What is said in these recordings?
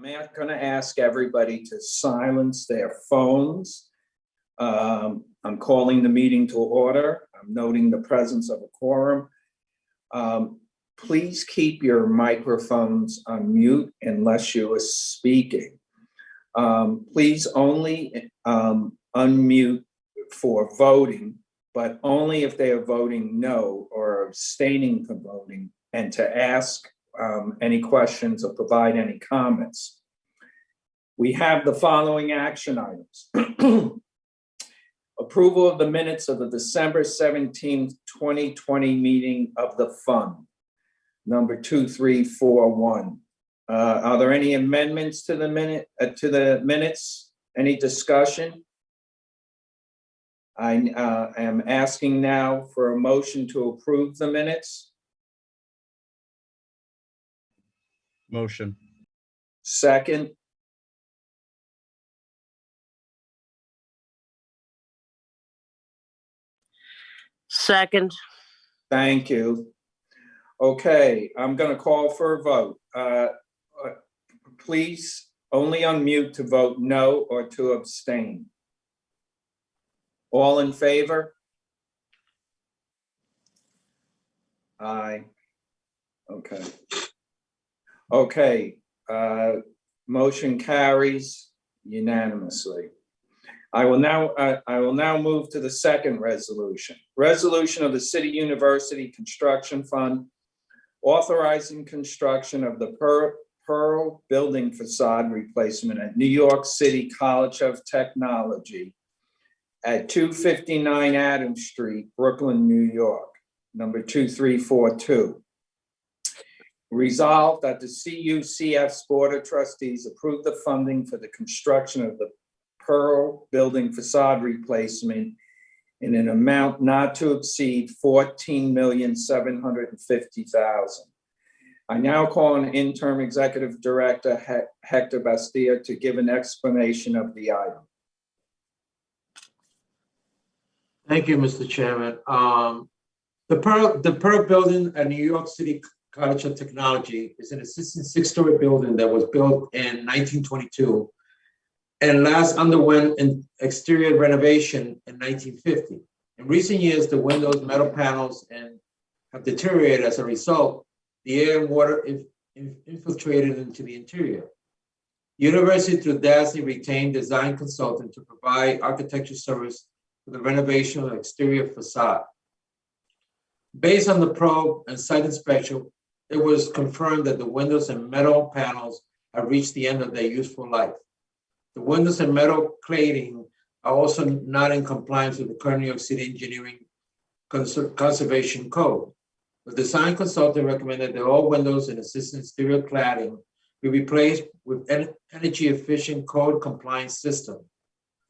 I'm going to ask everybody to silence their phones. I'm calling the meeting to order. I'm noting the presence of a quorum. Please keep your microphones on mute unless you are speaking. Please only unmute for voting, but only if they are voting no or abstaining from voting, and to ask any questions or provide any comments. We have the following action items. Approval of the minutes of the December 17th, 2020 meeting of the fund, number 2341. Are there any amendments to the minutes? Any discussion? I am asking now for a motion to approve the minutes. Motion. Second. Second. Thank you. Okay, I'm going to call for a vote. Please only unmute to vote no or to abstain. All in favor? Aye. Okay. Okay, motion carries unanimously. I will now move to the second resolution. Resolution of the City University Construction Fund authorizing construction of the Pearl Building facade replacement at New York City College of Technology at 259 Adams Street, Brooklyn, New York, number 2342. Resolved that the CUCF's Board of Trustees approve the funding for the construction of the Pearl Building facade replacement in an amount not to exceed $14,750,000. I now call on Interim Executive Director Hector Bastia to give an explanation of the item. Thank you, Mr. Chairman. The Pearl Building at New York City College of Technology is an existing six-story building that was built in 1922 and last underwent an exterior renovation in 1950. In recent years, the windows, metal panels, have deteriorated. As a result, the air and water infiltrated into the interior. The university, through DASNY, retained design consultant to provide architecture service for the renovation of the exterior facade. Based on the probe and site inspection, it was confirmed that the windows and metal panels have reached the end of their useful life. The windows and metal cladding are also not in compliance with the current New York City Engineering Conservation Code. The design consultant recommended that all windows and existing exterior cladding be replaced with energy efficient code compliance system.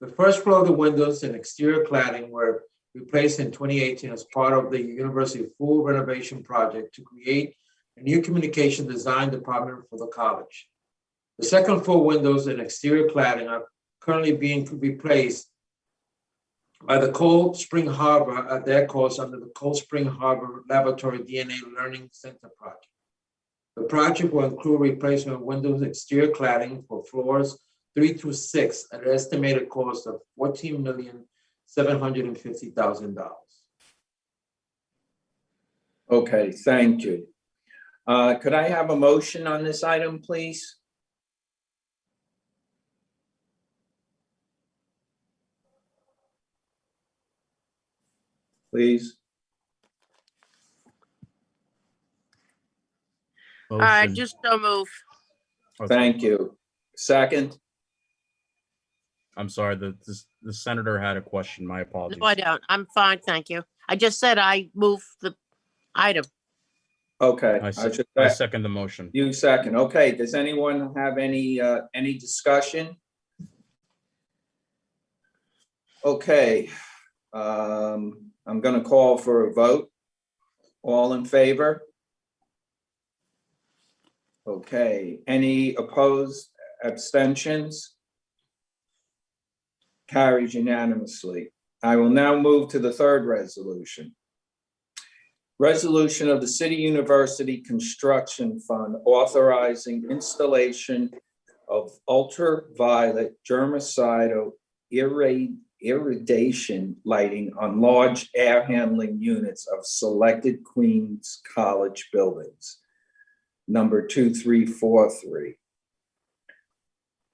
The first floor of the windows and exterior cladding were replaced in 2018 as part of the university full renovation project to create a new communication design department for the college. The second floor windows and exterior cladding are currently being replaced by the Cold Spring Harbor at their cost under the Cold Spring Harbor Laboratory DNA Learning Center project. The project will include replacement of windows and exterior cladding for floors 3 through 6 at an estimated cost of $14,750,000. Okay, thank you. Could I have a motion on this item, please? Please. All right, Motion. just so move. Okay. Thank you. Second. I'm sorry, the senator had a question. My apologies. No, I don't. I'm fine, thank you. I just said I move the item. Okay. I should- second the motion. You second. Okay. Does anyone have any discussion? Okay. I'm going to call for a vote. All in favor? Okay. Any opposed? Abstentions? Carries unanimously. I will now move to the third resolution. Resolution of the City University Construction Fund authorizing installation of ultraviolet germicidal irradiation lighting on large air handling units of selected Queens College buildings. Number 2343.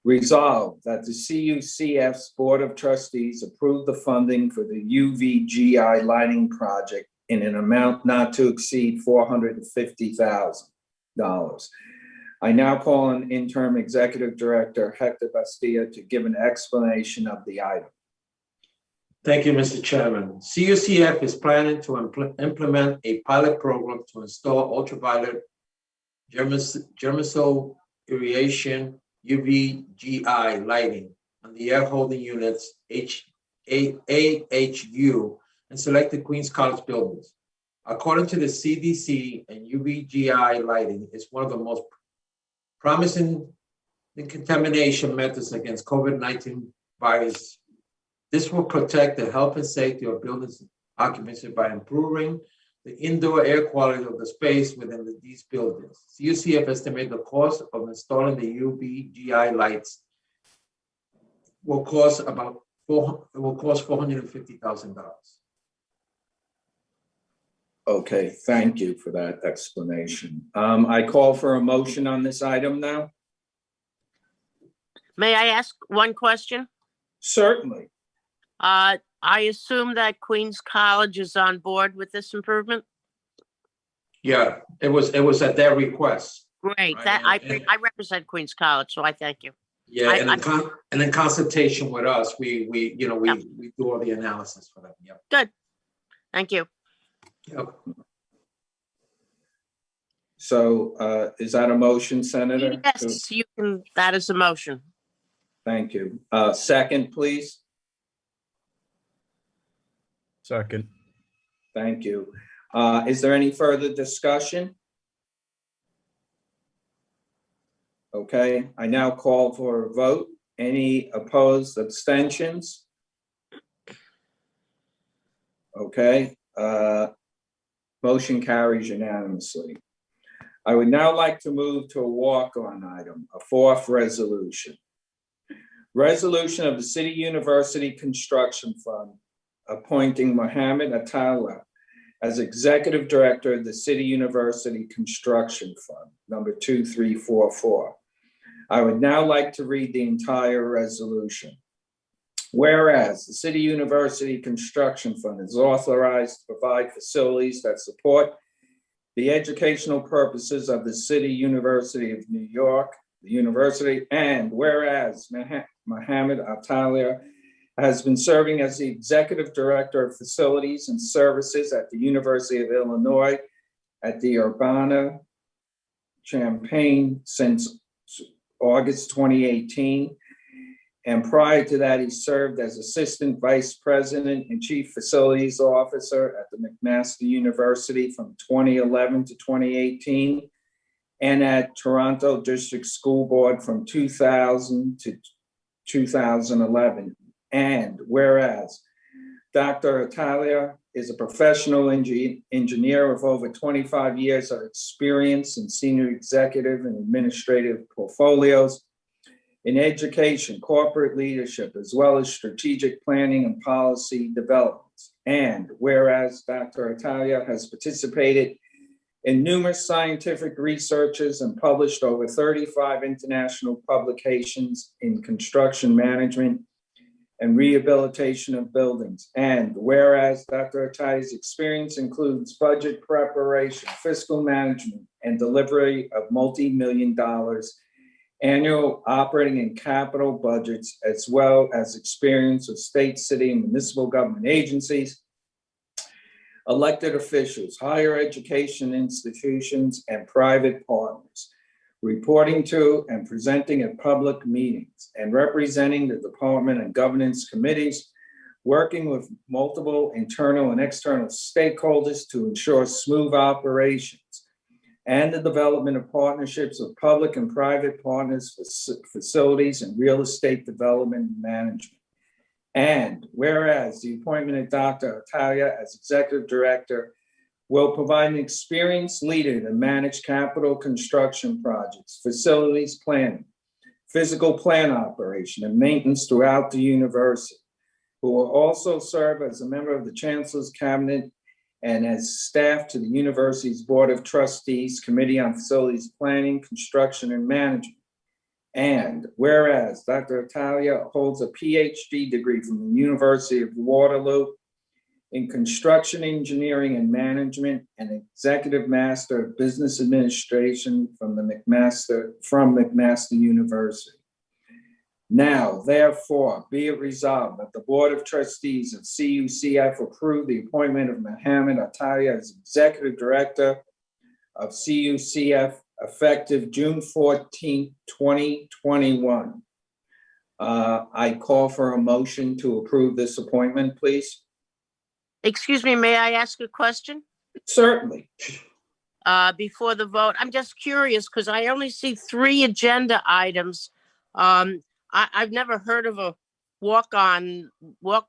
Resolved that the CUCF's Board of Trustees approve the funding for the UVGI lighting project in an amount not to exceed $450,000. I now call on Interim Executive Director Hector Bastilla to give an explanation of the item. Thank you, Mr. Chairman. CUCF is planning to implement a pilot program to install ultraviolet germicidal irradiation UVGI lighting on the air holding units AHU and selected Queens College buildings. According to the CDC, and UVGI lighting is one of the most promising decontamination methods against COVID-19 virus. This will protect the health and safety of buildings occupancy by improving the indoor air quality of the space within these buildings. CUCF estimates the cost of installing the UVGI lights will cost $450,000. Okay, thank you for that explanation. I call for a motion on this item now. May I ask one question? Certainly. I assume that Queens College is on board with this improvement? Yeah, it was at their request. Great, Right, that, and- I represent Queens College, so I thank you. Yeah, I- and in consultation with us, we do all the analysis for them. Yep. Good, thank you. Yep. So is that a motion, Senator? Yes, you can, that is a motion. Thank you. Second, please. Second. Thank you. Is there any further discussion? Okay, I now call for a vote. Any opposed, abstentions? Okay, motion carries unanimously. I would now like to move to a walk-on item, a fourth resolution. Resolution of the City University Construction Fund appointing Mohammed Atala as Executive Director of the City University Construction Fund, number 2344. I would now like to read the entire resolution. Whereas the City University Construction Fund is authorized to provide facilities that support the educational purposes of the City University of New York, the university, and whereas Mohammed Atala has been serving as the Executive Director of Facilities and Services at the University of Illinois at the Urbana-Champaign since August 2018. And prior to that, he served as Assistant Vice President and Chief Facilities Officer at the McMaster University from 2011 to 2018, and at Toronto District School Board from 2000 to 2011. And whereas Dr. Atala is a professional engineer with over 25 years of experience in senior executive and administrative portfolios in education, corporate leadership, as well as strategic planning and policy developments. And whereas Dr. Atala has participated in numerous scientific researches and published over 35 international publications in construction management and rehabilitation of buildings. And whereas Dr. Atala's experience includes budget preparation, fiscal management, and delivery of multi-million-dollar annual operating and capital budgets, as well as experience with state, city, and municipal government agencies, elected officials, higher education institutions, and private partners, reporting to and presenting at public meetings and representing the department and governance committees, working with multiple internal and external stakeholders to ensure smooth operations, and the development of partnerships with public and private partners for facilities and real estate development and management. And whereas the appointment of Dr. Atala as Executive Director will provide an experienced leader to manage capital construction projects, facilities planning, physical plant operation and maintenance throughout the university, who will also serve as a member of the Chancellor's Cabinet and as staff to the university's Board of Trustees Committee on Facilities Planning, Construction, and Management. And whereas Dr. Italia holds a PhD degree from the University of Waterloo in Construction Engineering and Management and Executive Master of Business Administration from McMaster University. Now, therefore, be it resolved that the Board of Trustees of CUCF approve the appointment of Mohammed Atalia as Executive Director of CUCF effective June 14, 2021. I call for a motion to approve this appointment, please. Excuse me, may I ask a question? Certainly. Before the vote? I'm just curious because I only see 3 agenda items. I've never heard of a walk,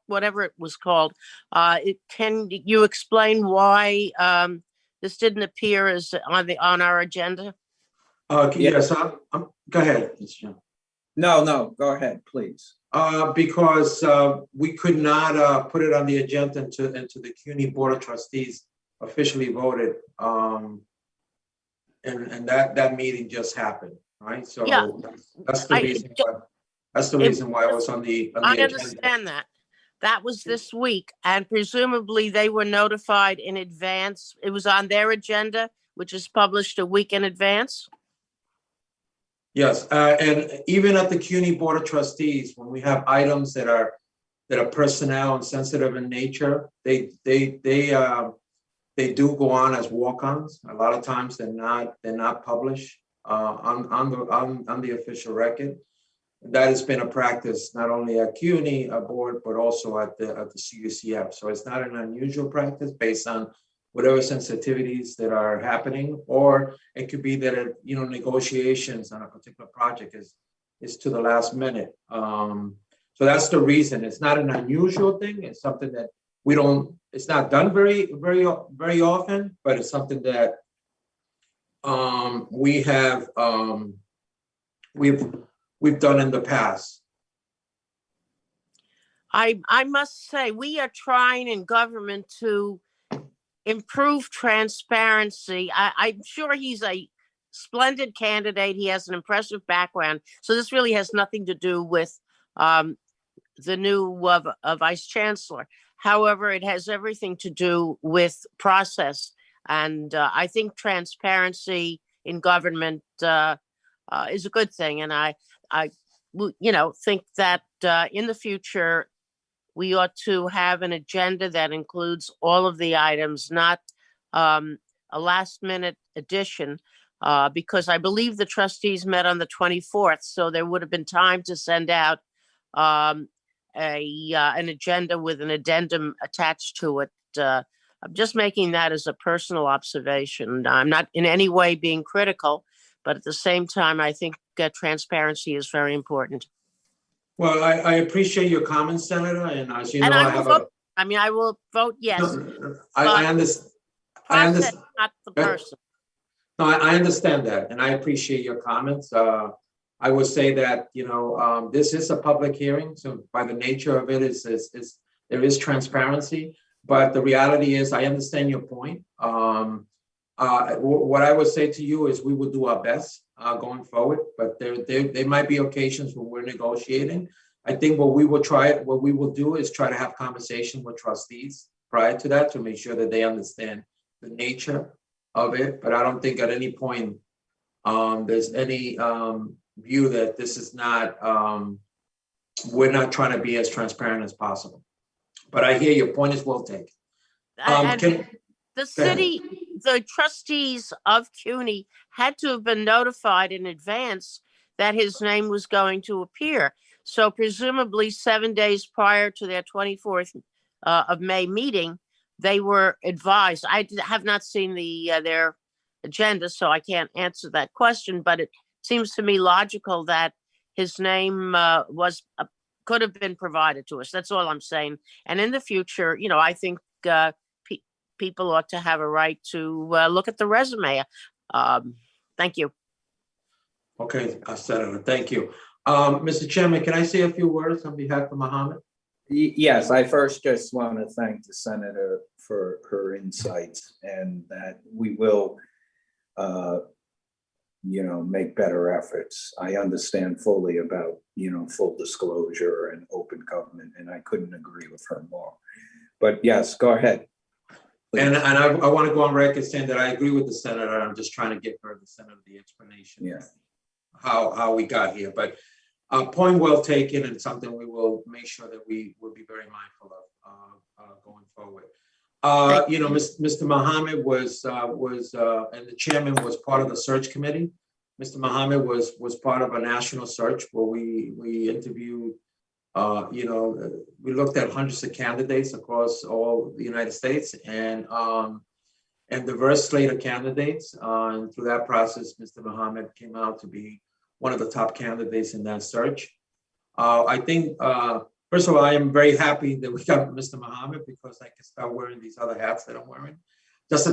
whatever it was called. Can you explain why this didn't appear as on our agenda? Yes, go ahead, Mr. Chairman. No, go ahead, please. Because we could not put it on the agenda until the CUNY Board of Trustees officially voted. And that meeting just happened, right? So Yeah. that's the reason why. That's the reason why it was on the I agenda. understand that. That was this week, and presumably they were notified in advance. It was on their agenda, which is published a week in advance. Yes, and even at the CUNY Board of Trustees, when we have items that are personnel and sensitive in nature, they do go on as walk-ons. A lot of times they're not published on the official record. That has been a practice not only at CUNY board, but also at the CUCF. So it's not an unusual practice based on whatever sensitivities that are happening, or it could be that negotiations on a particular project is to the last minute. So that's the reason. It's not an unusual thing. It's something that it's not done very often, but it's something that we've done in the past. I must say, we are trying in government to improve transparency. I'm sure he's a splendid candidate. He has an impressive background. So this really has nothing to do with the new Vice Chancellor. However, it has everything to do with process. And I think transparency in government is a good thing. And I think that in the future, we ought to have an agenda that includes all of the items, not a last minute addition, because I believe the trustees met on the 24th. So there would have been time to send out an agenda with an addendum attached to it. I'm just making that as a personal observation. I'm not in any way being critical, but at the same time, I think transparency is very important. Well, I appreciate your comments, Senator, and as you know, And I will vote yes. I understand. Process, not the person. No, I understand that, and I appreciate your comments. I would say that this is a public hearing, so by the nature of it, there is transparency. But the reality is, I understand your point. What I would say to you is we will do our best going forward, but there might be occasions when we're negotiating. I think what we will do is try to have conversation with trustees prior to that to make sure that they understand the nature of it. But I don't think at any point there's any view that this is not, we're not trying to be as transparent as possible. But I hear your point is well taken. The city, the trustees of CUNY had to have been notified in advance that his name was going to appear. So presumably 7 days prior to their 24th of May meeting, they were advised. I have not seen their agenda, so I can't answer that question, but it seems to me logical that his name could have been provided to us. That's all I'm saying. And in the future, I think people ought to have a right to look at the resume. Thank you. Okay, Senator, thank you. Mr. Chairman, can I say a few words on behalf of Mohammed? Yes, I first just want to thank the senator for her insights and that we will, make better efforts. I understand fully about, full disclosure and open government, and I couldn't agree with her more. But yes, go ahead. And I want to go on record saying that I agree with the senator. I'm just trying to give her, the senator, the explanation. Yeah. How we got here, but point well taken, and something we will make sure that we will be very mindful of going forward. Mr. Mohammed was and the chairman was part of the search committee. Mr. Mohammed was part of a national search where we interviewed, we looked at hundreds of candidates across all the United States and diverse slate of candidates. And through that process, Mr. Mohammed came out to be one of the top candidates in that search. I think, first of all, I am very happy that we got Mr. Mohammed because I can start wearing these other hats that I'm wearing. Just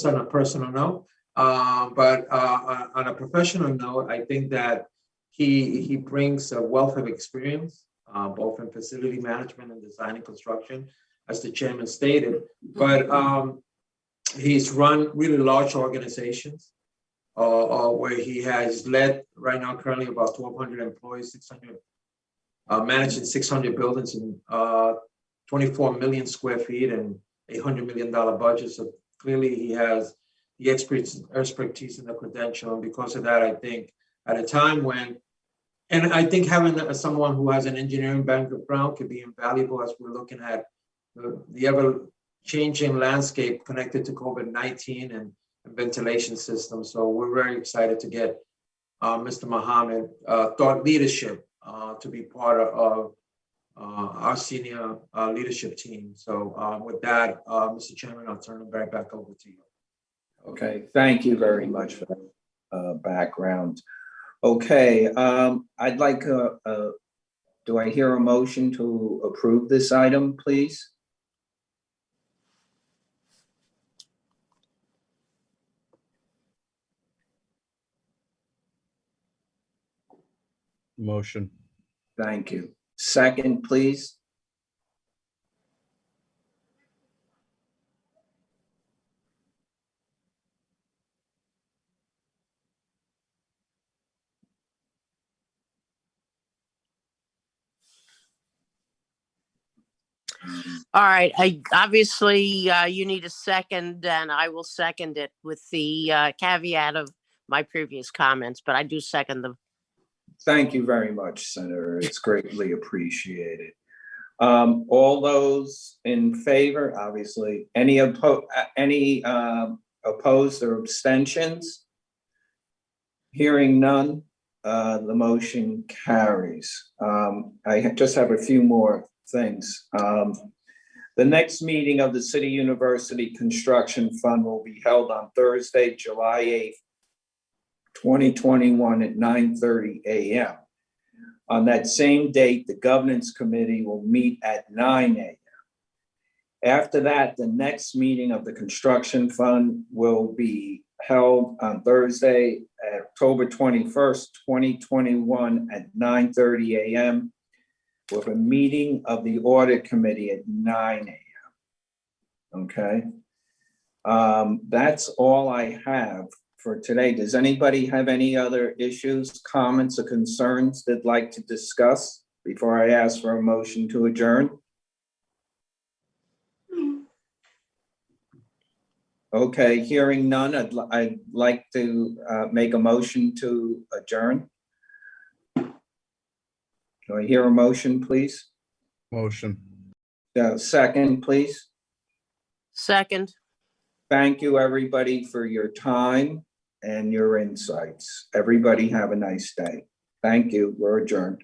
on a personal note. But on a professional note, I think that he brings a wealth of experience, both in facility management and design and construction, as the chairman stated. But he's run really large organizations. Where he has led right now currently about 1,200 employees, managing 600 buildings and 24 million square feet and $800 million budget. So clearly he has the expertise and the credential. And because of that, I think at a time when, and I think having someone who has an engineering background could be invaluable as we're looking at the ever changing landscape connected to COVID-19 and ventilation system. So we're very excited to get Mr. Mohammed thought leadership to be part of our senior leadership team. So with that, Mr. Chairman, I'll turn it back over to you. Okay, thank you very much for that background. Okay, I'd like, do I hear a motion to approve this item, please? Motion. Thank you. Second, please. All right, obviously, you need a second, and I will second it with the caveat of my previous comments, but I do second them. Thank you very much, Senator. It's greatly appreciated. All those in favor, obviously, any opposed or abstentions? Hearing none, the motion carries. I just have a few more things. The next meeting of the City University Construction Fund will be held on Thursday, July 8th, 2021 at 9:30 a.m. On that same date, the Governance Committee will meet at 9 a.m. After that, the next meeting of the Construction Fund will be held on Thursday, October 21st, 2021 at 9:30 a.m. with a meeting of the Audit Committee at 9 a.m. Okay? That's all I have for today. Does anybody have any other issues, comments, or concerns they'd like to discuss before I ask for a motion to adjourn? Okay, hearing none, I'd like to make a motion to adjourn. Do I hear a motion, please? Motion. Second, please. Second. Thank you, everybody, for your time and your insights. Everybody have a nice day. Thank you. We're adjourned.